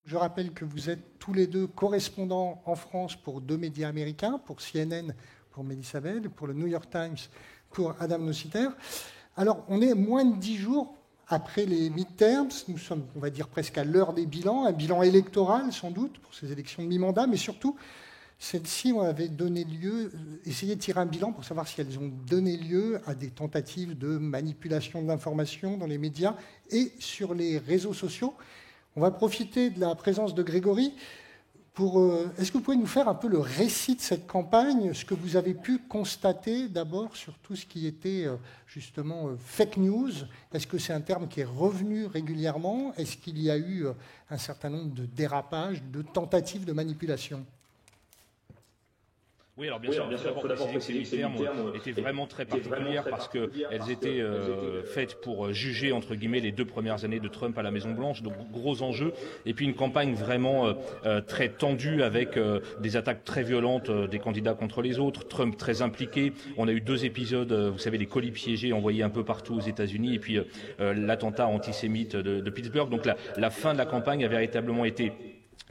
Je rappelle que vous êtes tous les deux correspondants en France pour 2 médias américains, pour CNN, pour Melissa Bell, pour le New York Times, pour Adam Nociter. Alors, on est moins de 10 jours après les midterms. Nous sommes, on va dire, presque à l'heure des bilans, un bilan électoral sans doute pour ces élections de mi-mandat, mais surtout, celles-ci avaient donné lieu, essayé de tirer un bilan pour savoir si elles ont donné lieu à des tentatives de manipulation de l'information dans les médias et sur les réseaux sociaux. On va profiter de la présence de Grégory pour... Est-ce que vous pouvez nous faire un peu le récit de cette campagne, ce que vous avez pu constater d'abord sur tout ce qui était justement fake news? Est-ce que c'est un terme qui est revenu régulièrement? Est-ce qu'il y a eu un certain nombre de dérapages, de tentatives de manipulation? Oui, alors bien sûr, il faut d'abord préciser que ces midterms étaient vraiment très particulières parce qu'elles étaient faites pour juger, entre guillemets, les 2 premières années de Trump à la Maison-Blanche, donc gros enjeux, et puis une campagne vraiment très tendue avec des attaques très violentes des candidats contre les autres, Trump très impliqué. On a eu 2 épisodes, vous savez, les colis piégés envoyés un peu partout aux États-Unis, et puis l'attentat antisémite de Pittsburgh. Donc la fin de la campagne a véritablement été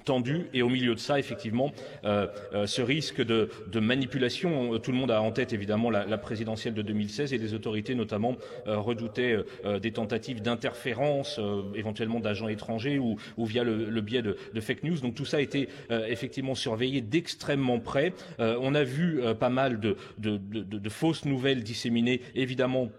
tendu, et au milieu de ça, effectivement, ce risque de manipulation. Tout le monde a en tête, évidemment, la présidentielle de 2016, et les autorités, notamment, redoutaient des tentatives d'interférence, éventuellement d'agents étrangers, ou via le biais de fake news. Donc tout ça a été effectivement surveillé d'extrêmement près. On a vu pas mal de fausses nouvelles disséminées, évidemment,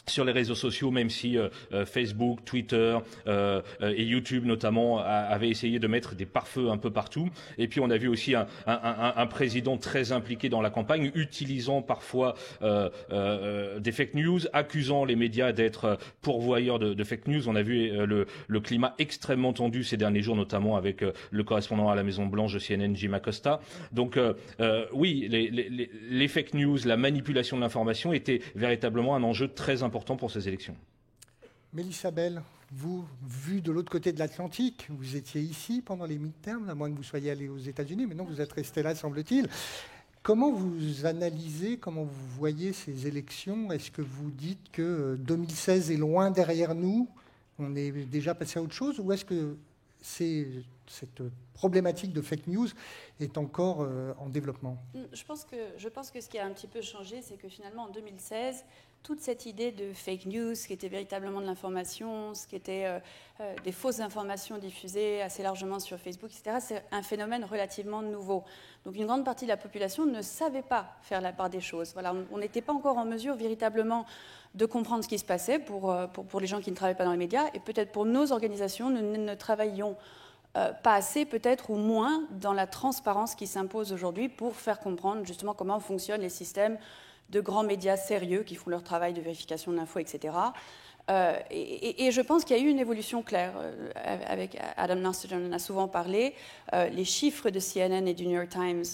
sur les réseaux sociaux, même si Facebook, Twitter et YouTube notamment avaient essayé de mettre des pare-feux un peu partout. Et puis on a vu aussi un président très impliqué dans la campagne, utilisant parfois des fake news, accusant les médias d'être pourvoyeurs de fake news. On a vu le climat extrêmement tendu ces derniers jours, notamment avec le correspondant à la Maison-Blanche de CNN, Jim Acosta. Donc oui, les fake news, la manipulation de l'information était véritablement un enjeu très important pour ces élections. Melissa Bell, vous, vu de l'autre côté de l'Atlantique, vous étiez ici pendant les midterms, à moins que vous soyez allé aux États-Unis, mais non, vous êtes resté là, semble-t-il. Comment vous analysez, comment vous voyez ces élections? Est-ce que vous dites que 2016 est loin derrière nous, on est déjà passé à autre chose, ou est-ce que cette problématique de fake news est encore en développement? Je pense que ce qui a un petit peu changé, c'est que finalement en 2016, toute cette idée de fake news, ce qui était véritablement de l'information, ce qui était des fausses informations diffusées assez largement sur Facebook, etc., c'est un phénomène relativement nouveau. Donc une grande partie de la population ne savait pas faire la part des choses. Voilà, on n'était pas encore en mesure véritablement de comprendre ce qui se passait pour les gens qui ne travaillent pas dans les médias, et peut-être pour nos organisations, nous ne travaillions pas assez peut-être, ou moins, dans la transparence qui s'impose aujourd'hui pour faire comprendre justement comment fonctionnent les systèmes de grands médias sérieux qui font leur travail de vérification de l'info, etc. Et je pense qu'il y a eu une évolution claire. Avec Adam Nociter, on en a souvent parlé. Les chiffres de CNN et du New York Times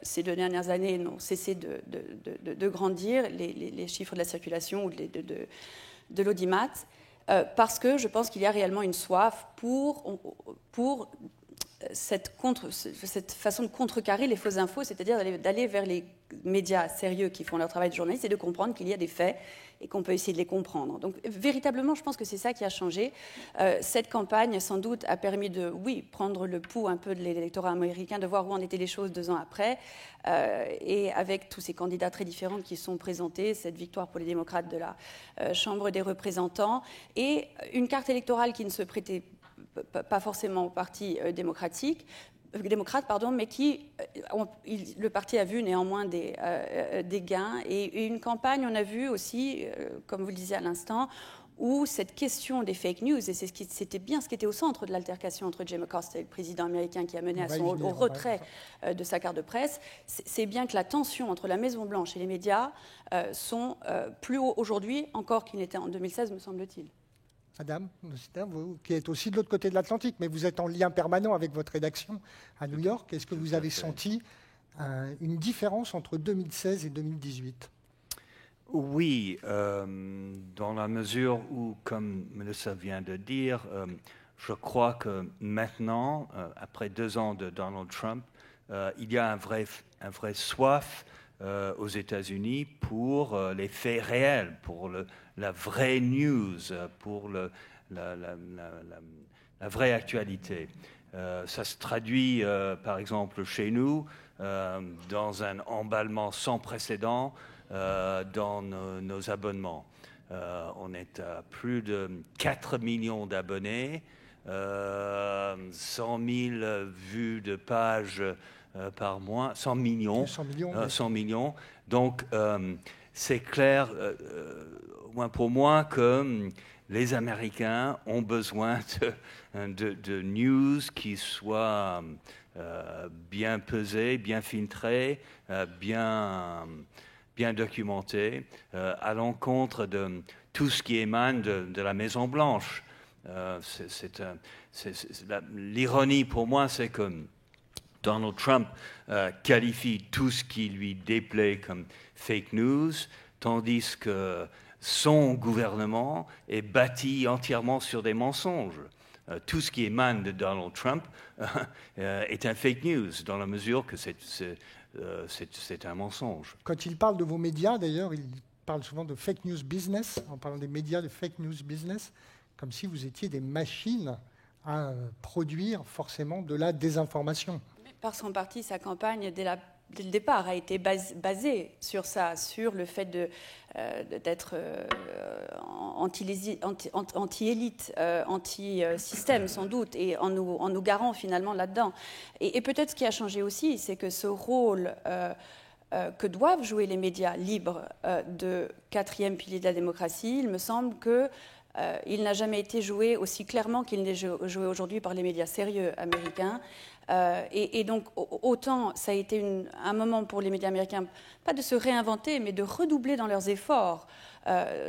ces 2 dernières années n'ont cessé de grandir, les chiffres de la circulation ou de l'audimat, parce que je pense qu'il y a réellement une soif pour cette façon de contrecarrer les fausses infos, c'est-à-dire d'aller vers les médias sérieux qui font leur travail de journaliste et de comprendre qu'il y a des faits et qu'on peut essayer de les comprendre. Donc véritablement, je pense que c'est ça qui a changé. Cette campagne, sans doute, a permis de, oui, prendre le pouls un peu de l'électorat américain, de voir où en étaient les choses 2 ans après, et avec tous ces candidats très différents qui sont présentés, cette victoire pour les démocrates de la Chambre des représentants, et une carte électorale qui ne se prêtait pas forcément au parti démocrate, mais le parti a vu néanmoins des gains. Et une campagne, on a vu aussi, comme vous le disiez à l'instant, où cette question des fake news, et c'était bien ce qui était au centre de l'altercation entre Jim Acosta et le président américain qui a mené au retrait de sa carte de presse, c'est bien que la tension entre la Maison-Blanche et les médias sont plus haut aujourd'hui encore qu'ils n'étaient en 2016, me semble-t-il. Adam, vous qui êtes aussi de l'autre côté de l'Atlantique, mais vous êtes en lien permanent avec votre rédaction à New York. Est-ce que vous avez senti une différence entre 2016 et 2018 ? Oui, dans la mesure où, comme Melissa vient de dire, je crois que maintenant, après 2 ans de Donald Trump, il y a un vrai soif aux États-Unis pour les faits réels, pour la vraie news, pour la vraie actualité. Ça se traduit, par exemple, chez nous, dans un emballement sans précédent dans nos abonnements. On est à plus de 4 millions d'abonnés, 100 000 vues de pages par mois, 100 millions. 100 millions. Donc, c'est clair, au moins pour moi, que les Américains ont besoin de news qui soient bien pesées, bien filtrées, bien documentées, à l'encontre de tout ce qui émane de la Maison-Blanche. L'ironie pour moi, c'est que Donald Trump qualifie tout ce qui lui déplaît comme fake news, tandis que son gouvernement est bâti entièrement sur des mensonges. Tout ce qui émane de Donald Trump est un fake news, dans la mesure que c'est un mensonge. Quand il parle de vos médias, d'ailleurs, il parle souvent de fake news business, en parlant des médias de fake news business, comme si vous étiez des machines à produire forcément de la désinformation. Parce qu'en partie, sa campagne, dès le départ, a été basée sur ça, sur le fait d'être anti-élite, anti-système sans doute, et en nous garant finalement là-dedans. Et peut-être ce qui a changé aussi, c'est que ce rôle que doivent jouer les médias libres de quatrième pilier de la démocratie, il me semble que il n'a jamais été joué aussi clairement qu'il n'est joué aujourd'hui par les médias sérieux américains. Et donc, autant ça a été un moment pour les médias américains, pas de se réinventer, mais de redoubler dans leurs efforts,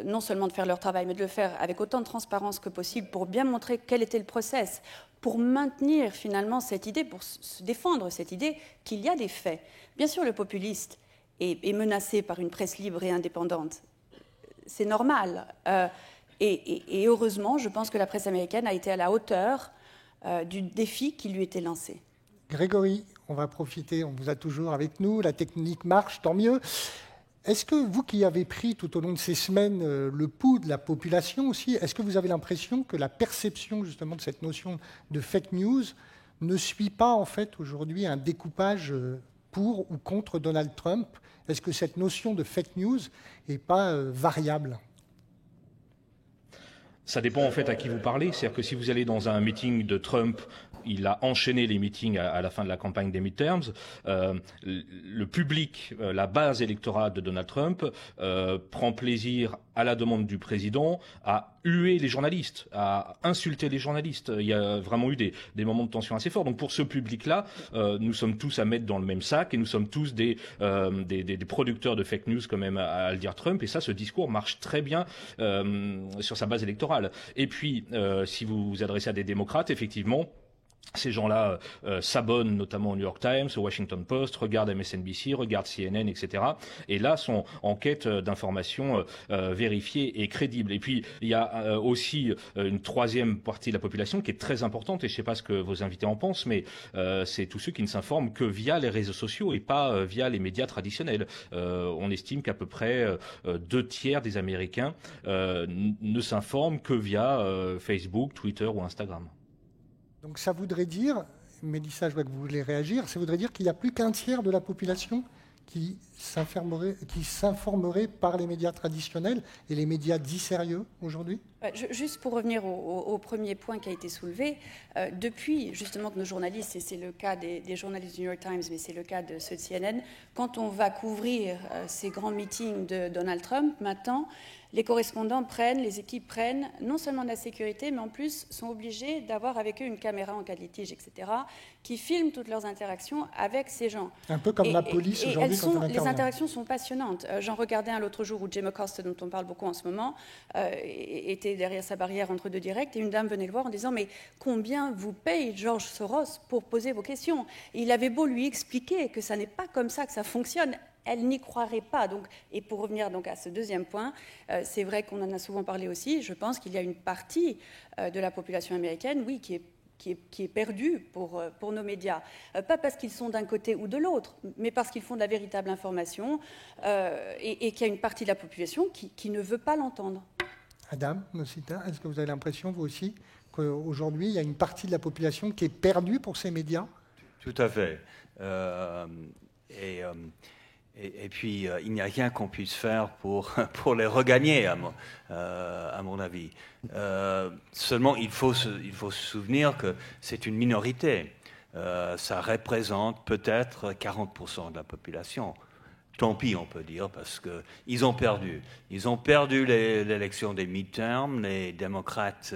non seulement de faire leur travail, mais de le faire avec autant de transparence que possible pour bien montrer quel était le process, pour maintenir finalement cette idée, pour se défendre cette idée qu'il y a des faits. Bien sûr, le populiste est menacé par une presse libre et indépendante. C'est normal. Et heureusement, je pense que la presse américaine a été à la hauteur du défi qui lui était lancé. Grégory, on va profiter, on vous a toujours avec nous, la technique marche, tant mieux. Est-ce que vous qui avez pris tout au long de ces semaines le pouls de la population aussi, est-ce que vous avez l'impression que la perception justement de cette notion de fake news ne suit pas en fait aujourd'hui un découpage pour ou contre Donald Trump? Est-ce que cette notion de fake news n'est pas variable? Ça dépend en fait à qui vous parlez. C'est-à-dire que si vous allez dans un meeting de Trump, il a enchaîné les meetings à la fin de la campagne des midterms. Le public, la base électorale de Donald Trump prend plaisir, à la demande du président, à huer les journalistes, à insulter les journalistes. Il y a vraiment eu des moments de tension assez forts. Donc pour ce public-là, nous sommes tous à mettre dans le même sac et nous sommes tous des producteurs de fake news quand même à le dire Trump. Et ça, ce discours marche très bien sur sa base électorale. Et puis, si vous vous adressez à des démocrates, effectivement, ces gens-là s'abonnent notamment au New York Times, au Washington Post, regardent MSNBC, regardent CNN, etc. Et là, sont en quête d'informations vérifiées et crédibles. Et puis, il y a aussi une troisième partie de la population qui est très importante, et je ne sais pas ce que vos invités en pensent, mais c'est tous ceux qui ne s'informent que via les réseaux sociaux et pas via les médias traditionnels. On estime qu'à peu près 2/3 des Américains ne s'informent que via Facebook, Twitter ou Instagram. Donc ça voudrait dire, Mélissa, je vois que vous voulez réagir, ça voudrait dire qu'il n'y a plus qu'un tiers de la population qui s'informerait par les médias traditionnels et les médias dits sérieux aujourd'hui? Juste pour revenir au premier point qui a été soulevé, depuis justement que nos journalistes, et c'est le cas des journalistes du New York Times, mais c'est le cas de ceux de CNN, quand on va couvrir ces grands meetings de Donald Trump, maintenant, les correspondants les équipes prennent non seulement de la sécurité, mais en plus sont obligés d'avoir avec eux une caméra en cas de litige, etc., qui filme toutes leurs interactions avec ces gens. Un peu comme la police aujourd'hui quand on intervient. Les interactions sont passionnantes. J'en regardais un l'autre jour où Jim Acosta, dont on parle beaucoup en ce moment, était derrière sa barrière entre deux directs, et une dame venait le voir en disant « Mais combien vous paye George Soros pour poser vos questions ?» Et il avait beau lui expliquer que ça n'est pas comme ça que ça fonctionne, elle n'y croirait pas. Donc, et pour revenir donc à ce deuxième point, c'est vrai qu'on en a souvent parlé aussi, je pense qu'il y a une partie de la population américaine, oui, qui est perdue pour nos médias. Pas parce qu'ils sont d'un côté ou de l'autre, mais parce qu'ils font de la véritable information et qu'il y a une partie de la population qui ne veut pas l'entendre. Adam Nocita, est-ce que vous avez l'impression, vous aussi, qu'aujourd'hui, il y a une partie de la population qui est perdue pour ces médias? Tout à fait. Et puis, il n'y a rien qu'on puisse faire pour les regagner, à mon avis. Seulement, il faut se souvenir que c'est une minorité. Ça représente peut-être 40% de la population. Tant pis, on peut dire, parce qu'ils ont perdu. Ils ont perdu l'élection des midterms. Les démocrates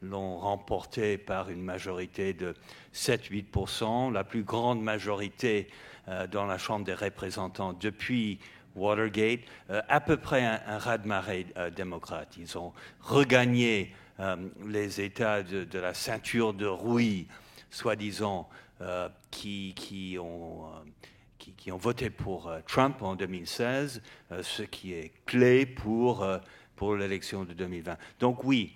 l'ont remporté par une majorité de 7-8%, la plus grande majorité dans la Chambre des représentants depuis Watergate, à peu près un raz-de-marée démocrate. Ils ont regagné les États de la ceinture de rouille, soi-disant, qui ont voté pour Trump en 2016, ce qui est clé pour l'élection de 2020. Donc oui,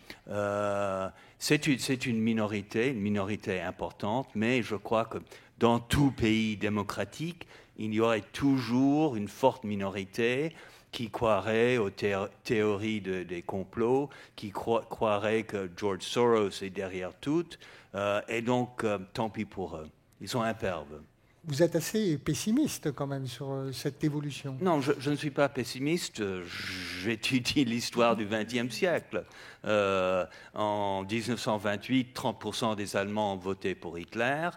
c'est une minorité importante, mais je crois que dans tout pays démocratique, il y aurait toujours une forte minorité qui croirait aux théories des complots, qui croirait que George Soros est derrière tout, et donc tant pis pour eux. Ils sont imperbes. Vous êtes assez pessimiste quand même sur cette évolution. Non, je ne suis pas pessimiste. J'étudie l'histoire du XXe siècle. En 1928, 30% des Allemands ont voté pour Hitler.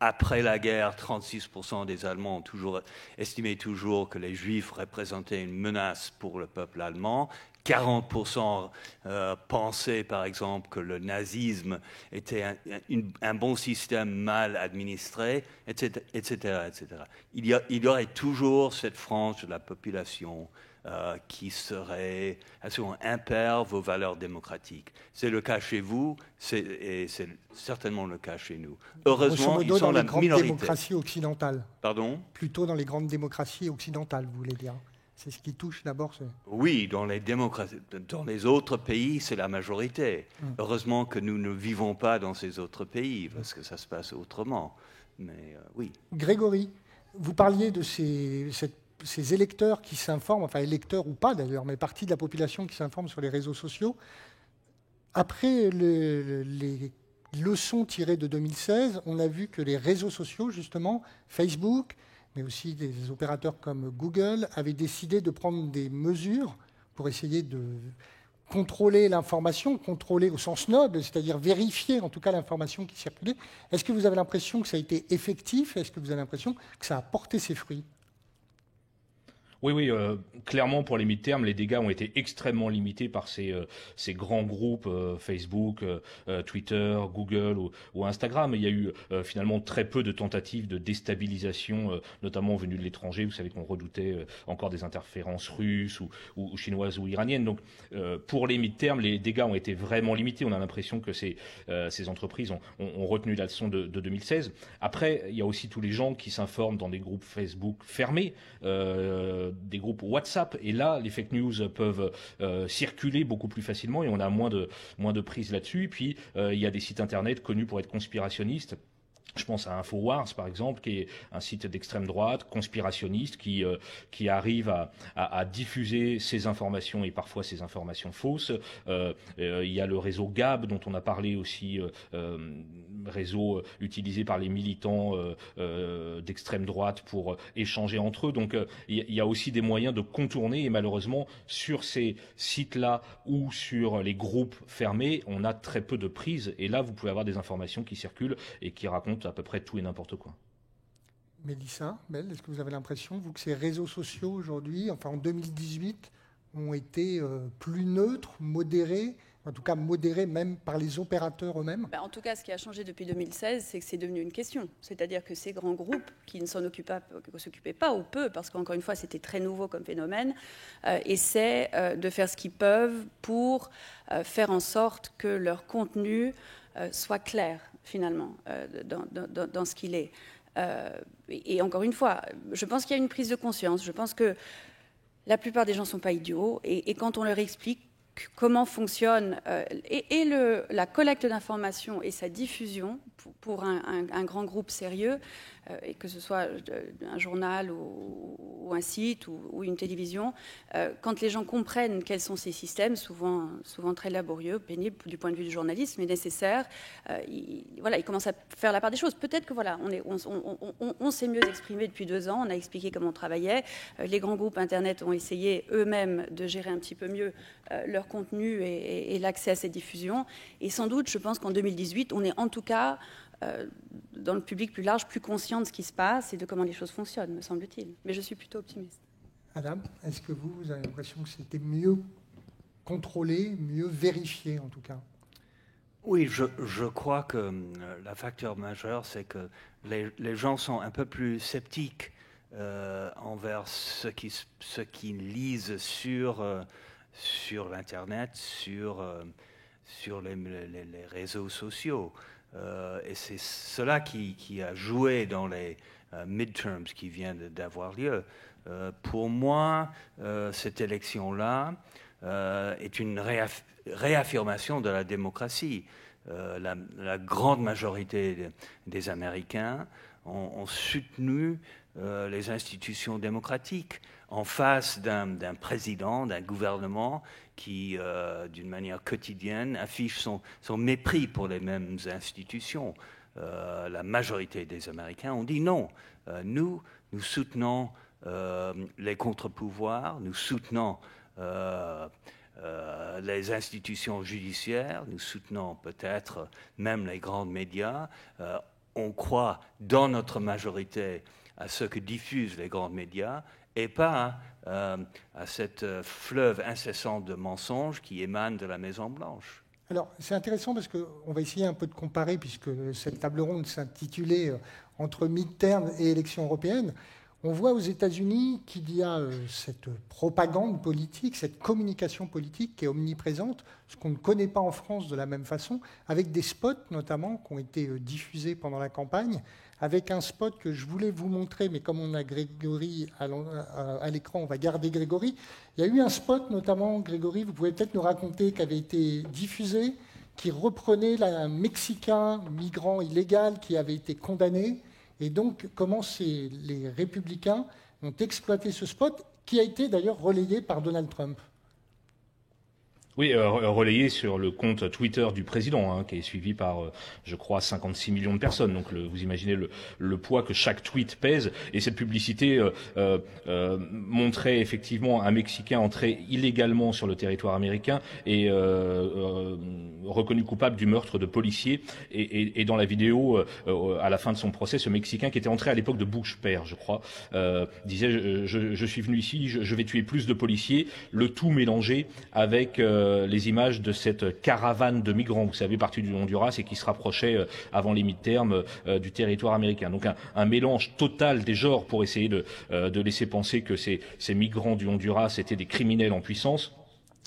Après la guerre, 36% des Allemands ont estimé que les Juifs représentaient une menace pour le peuple allemand. 40% pensaient, par exemple, que le nazisme était un bon système mal administré, etc., etc. Il y aurait toujours cette frange de la population qui serait absolument imperve aux valeurs démocratiques. C'est le cas chez vous, et c'est certainement le cas chez nous. Heureusement, ils sont la minorité. Dans les grandes démocraties occidentales. Pardon ? Plutôt dans les grandes démocraties occidentales, vous voulez dire ? C'est ce qui touche d'abord. Oui, dans les autres pays, c'est la majorité. Heureusement que nous ne vivons pas dans ces autres pays, parce que ça se passe autrement. Mais oui. Grégory, vous parliez de ces électeurs qui s'informent, enfin électeurs ou pas d'ailleurs, mais partie de la population qui s'informe sur les réseaux sociaux. Après les leçons tirées de 2016, on a vu que les réseaux sociaux, justement, Facebook, mais aussi des opérateurs comme Google, avaient décidé de prendre des mesures pour essayer de contrôler l'information, contrôler au sens noble, c'est-à-dire vérifier en tout cas l'information qui circulait. Est-ce que vous avez l'impression que ça a été effectif? Est-ce que vous avez l'impression que ça a porté ses fruits? Oui, clairement pour les midterms, les dégâts ont été extrêmement limités par ces grands groupes Facebook, Twitter, Google ou Instagram. Il y a eu finalement très peu de tentatives de déstabilisation, notamment venues de l'étranger. Vous savez qu'on redoutait encore des interférences russes ou chinoises ou iraniennes. Donc pour les midterms, les dégâts ont été vraiment limités. On a l'impression que ces entreprises ont retenu la leçon de 2016. Après, il y a aussi tous les gens qui s'informent dans des groupes Facebook fermés, des groupes WhatsApp, et là les fake news peuvent circuler beaucoup plus facilement et on a moins de prise là-dessus. Puis il y a des sites internet connus pour être conspirationnistes. Je pense à Infowars, par exemple, qui est un site d'extrême droite, conspirationniste, qui arrive à diffuser ces informations et parfois ces informations fausses. Il y a le réseau Gab, dont on a parlé aussi, réseau utilisé par les militants d'extrême droite pour échanger entre eux. Donc il y a aussi des moyens de contourner, et malheureusement, sur ces sites-là ou sur les groupes fermés, on a très peu de prise. Et là, vous pouvez avoir des informations qui circulent et qui racontent à peu près tout et n'importe quoi. Mélissa, Belle, est-ce que vous avez l'impression, vous, que ces réseaux sociaux aujourd'hui, enfin en 2018, ont été plus neutres, modérés, en tout cas modérés même par les opérateurs eux-mêmes? En tout cas, ce qui a changé depuis 2016, c'est que c'est devenu une question. C'est-à-dire que ces grands groupes qui ne s'occupaient pas ou peu, parce qu'encore une fois, c'était très nouveau comme phénomène, essaient de faire ce qu'ils peuvent pour faire en sorte que leur contenu soit clair, finalement, dans ce qu'il est. Et encore une fois, je pense qu'il y a une prise de conscience. Je pense que la plupart des gens ne sont pas idiots. Et quand on leur explique comment fonctionne la collecte d'informations et sa diffusion pour un grand groupe sérieux, et que ce soit un journal ou un site ou une télévision, quand les gens comprennent quels sont ces systèmes, souvent très laborieux, pénibles du point de vue du journalisme, mais nécessaires, ils commencent à faire la part des choses. Peut-être que on s'est mieux exprimé depuis 2 ans, on a expliqué comment on travaillait, les grands groupes Internet ont essayé eux-mêmes de gérer un petit peu mieux leur contenu et l'accès à cette diffusion, et sans doute, je pense qu'en 2018, on est en tout cas dans le public plus large, plus conscient de ce qui se passe et de comment les choses fonctionnent, me semble-t-il. Mais je suis plutôt optimiste. Adam, est-ce que vous avez l'impression que c'était mieux contrôlé, mieux vérifié en tout cas? Oui, je crois que le facteur majeur, c'est que les gens sont un peu plus sceptiques envers ce qu'ils lisent sur l'Internet, sur les réseaux sociaux. Et c'est cela qui a joué dans les midterms qui viennent d'avoir lieu. Pour moi, cette élection-là est une réaffirmation de la démocratie. La grande majorité des Américains ont soutenu les institutions démocratiques en face d'un président, d'un gouvernement qui, d'une manière quotidienne, affiche son mépris pour les mêmes institutions. La majorité des Américains ont dit non. Nous soutenons les contre-pouvoirs, nous soutenons les institutions judiciaires, nous soutenons peut-être même les grands médias. On croit dans notre majorité à ce que diffusent les grands médias et pas à cette fleuve incessant de mensonges qui émane de la Maison-Blanche. Alors, c'est intéressant parce qu'on va essayer un peu de comparer, puisque cette table ronde s'intitulait « Entre midterm et élections européennes ». On voit aux États-Unis qu'il y a cette propagande politique, cette communication politique qui est omniprésente, ce qu'on ne connaît pas en France de la même façon, avec des spots notamment qui ont été diffusés pendant la campagne, avec un spot que je voulais vous montrer, mais comme on a Grégory à l'écran, on va garder Grégory. Il y a eu un spot notamment, Grégory, vous pouvez peut-être nous raconter, qui avait été diffusé, qui reprenait un Mexicain migrant illégal qui avait été condamné. Et donc, comment les républicains ont exploité ce spot, qui a été d'ailleurs relayé par Donald Trump. Oui, relayé sur le compte Twitter du président, qui est suivi par, je crois, 56 millions de personnes. Donc, vous imaginez le poids que chaque tweet pèse. Et cette publicité montrait effectivement un Mexicain entré illégalement sur le territoire américain et reconnu coupable du meurtre de policiers. Et dans la vidéo, à la fin de son procès, ce Mexicain qui était entré à l'époque de Bush père, je crois, disait je suis venu ici, je vais tuer plus de policiers, le tout mélangé avec les images de cette caravane de migrants, vous savez, partie du Honduras et qui se rapprochait avant les mi-termes du territoire américain. Donc un mélange total des genres pour essayer de laisser penser que ces migrants du Honduras étaient des criminels en puissance.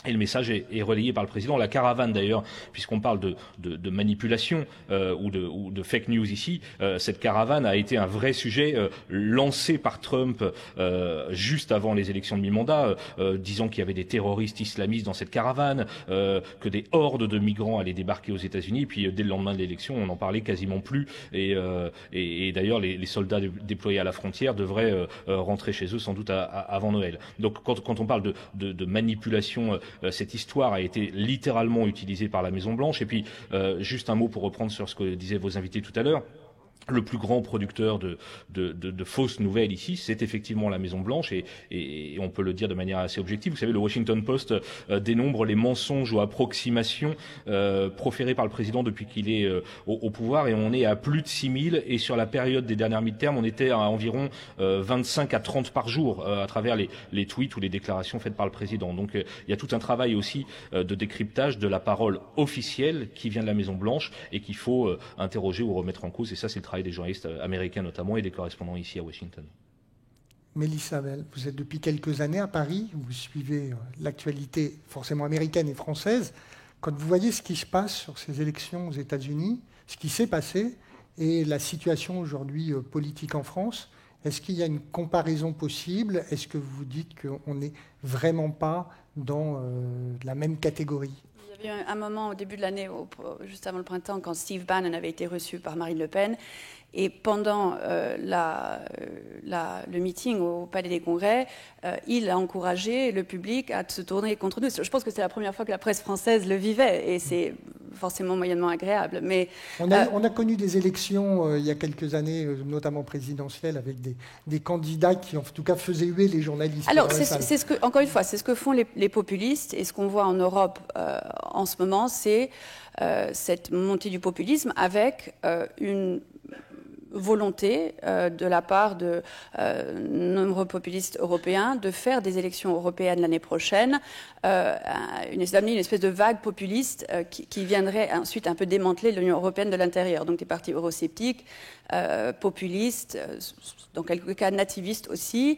Et le message est relayé par le président. La caravane, d'ailleurs, puisqu'on parle de manipulation ou de fake news ici, cette caravane a été un vrai sujet lancé par Trump juste avant les élections de mi-mandat, disant qu'il y avait des terroristes islamistes dans cette caravane, que des hordes de migrants allaient débarquer aux États-Unis. Et puis dès le lendemain de l'élection, on n'en parlait quasiment plus. Et d'ailleurs, les soldats déployés à la frontière devraient rentrer chez eux sans doute avant Noël. Donc quand on parle de manipulation, cette histoire a été littéralement utilisée par la Maison-Blanche. Et puis, juste un mot pour reprendre sur ce que disaient vos invités tout à l'heure. Le plus grand producteur de fausses nouvelles ici, c'est effectivement la Maison-Blanche et on peut le dire de manière assez objective. Vous savez, le Washington Post dénombre les mensonges ou approximations proférés par le président depuis qu'il est au pouvoir et on est à plus de 6000 et sur la période des dernières mi-termes, on était à environ 25 à 30 par jour à travers les tweets ou les déclarations faites par le président. Donc il y a tout un travail aussi de décryptage de la parole officielle qui vient de la Maison-Blanche et qu'il faut interroger ou remettre en cause et ça c'est le travail des journalistes américains notamment et des correspondants ici à Washington. Mélissa Bell, vous êtes depuis quelques années à Paris, vous suivez l'actualité forcément américaine et française. Quand vous voyez ce qui se passe sur ces élections aux États-Unis, ce qui s'est passé et la situation aujourd'hui politique en France, Est-ce qu'il y a une comparaison possible? Est-ce que vous dites qu'on n'est vraiment pas dans la même catégorie? Il y avait un moment au début de l'année, juste avant le printemps, quand Steve Bannon avait été reçu par Marine Le Pen. Et pendant le meeting au Palais des Congrès, il a encouragé le public à se tourner contre nous. Je pense que c'est la première fois que la presse française le vivait, et c'est forcément moyennement agréable. Mais on a connu des élections il y a quelques années, notamment présidentielles, avec des candidats qui, en tout cas, faisaient huer les journalistes. Alors, encore une fois, c'est ce que font les populistes, et ce qu'on voit en Europe en ce moment, c'est cette montée du populisme avec une volonté de la part de nombreux populistes européens de faire des élections européennes l'année prochaine, d'amener une espèce de vague populiste qui viendrait ensuite un peu démanteler l'Union européenne de l'intérieur. Donc des partis eurosceptiques, populistes, dans quelques cas nativistes aussi,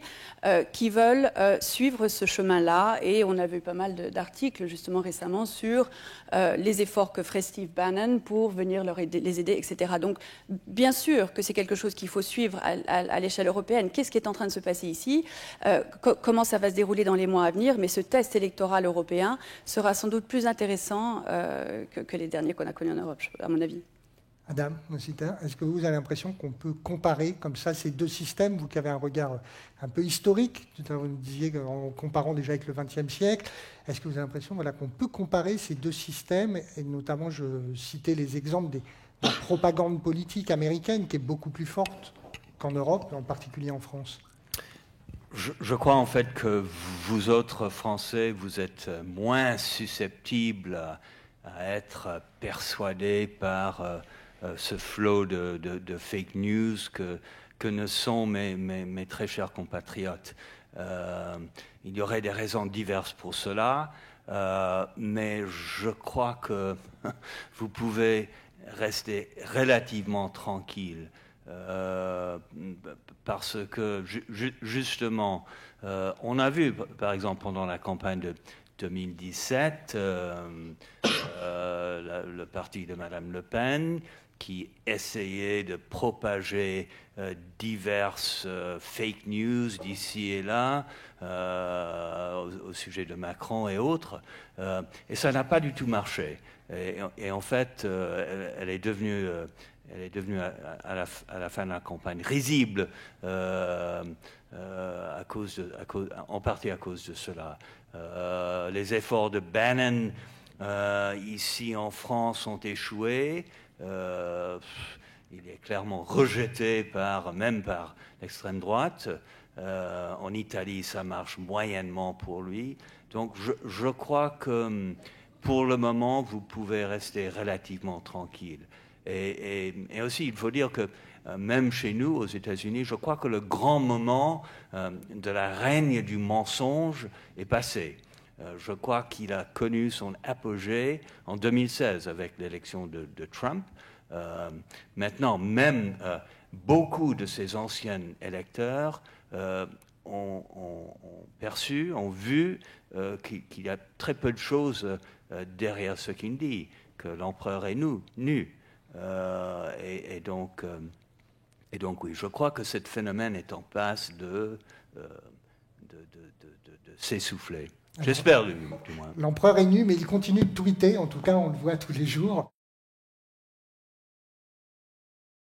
qui veulent suivre ce chemin-là. Et on a vu pas mal d'articles justement récemment sur les efforts que ferait Steve Bannon pour venir les aider, etc. Donc bien sûr que c'est quelque chose qu'il faut suivre à l'échelle européenne. Qu'est-ce qui est en train de se passer ici? Comment ça va se dérouler dans les mois à venir? Mais ce test électoral européen sera sans doute plus intéressant que les derniers qu'on a connus en Europe, à mon avis. Adam Nossiter, est-ce que vous avez l'impression qu'on peut comparer comme ça ces deux systèmes, vous qui avez un regard un peu historique, tout à l'heure vous nous disiez en comparant déjà avec le XXe siècle, est-ce que vous avez l'impression qu'on peut comparer ces deux systèmes, et notamment je citais les exemples de la propagande politique américaine qui est beaucoup plus forte qu'en Europe, en particulier en France? Je crois en fait que vous autres Français, vous êtes moins susceptibles à être persuadés par ce flot de fake news que ne sont mes très chers compatriotes. Il y aurait des raisons diverses pour cela, mais je crois que vous pouvez rester relativement tranquille. Parce que justement, on a vu par exemple pendant la campagne de 2017 le parti de Madame Le Pen qui essayait de propager diverses fake news d'ici et là au sujet de Macron et autres, et ça n'a pas du tout marché. Et en fait, elle est devenue à la fin de la campagne risible, en partie à cause de cela. Les efforts de Bannon ici en France ont échoué. Il est clairement rejeté même par l'extrême droite. En Italie, ça marche moyennement pour lui. Donc je crois que pour le moment, vous pouvez rester relativement tranquille. Et aussi, il faut dire que même chez nous, aux États-Unis, je crois que le grand moment de la règne du mensonge est passé. Je crois qu'il a connu son apogée en 2016 avec l'élection de Trump. Maintenant, même beaucoup de ses anciens électeurs ont perçu, ont vu qu'il y a très peu de choses derrière ce qu'il dit, que l'empereur est nu. Et donc oui, je crois que ce phénomène est en passe de s'essouffler. J'espère, du moins. L'empereur est nu, mais il continue de tweeter, en tout cas on le voit tous les jours.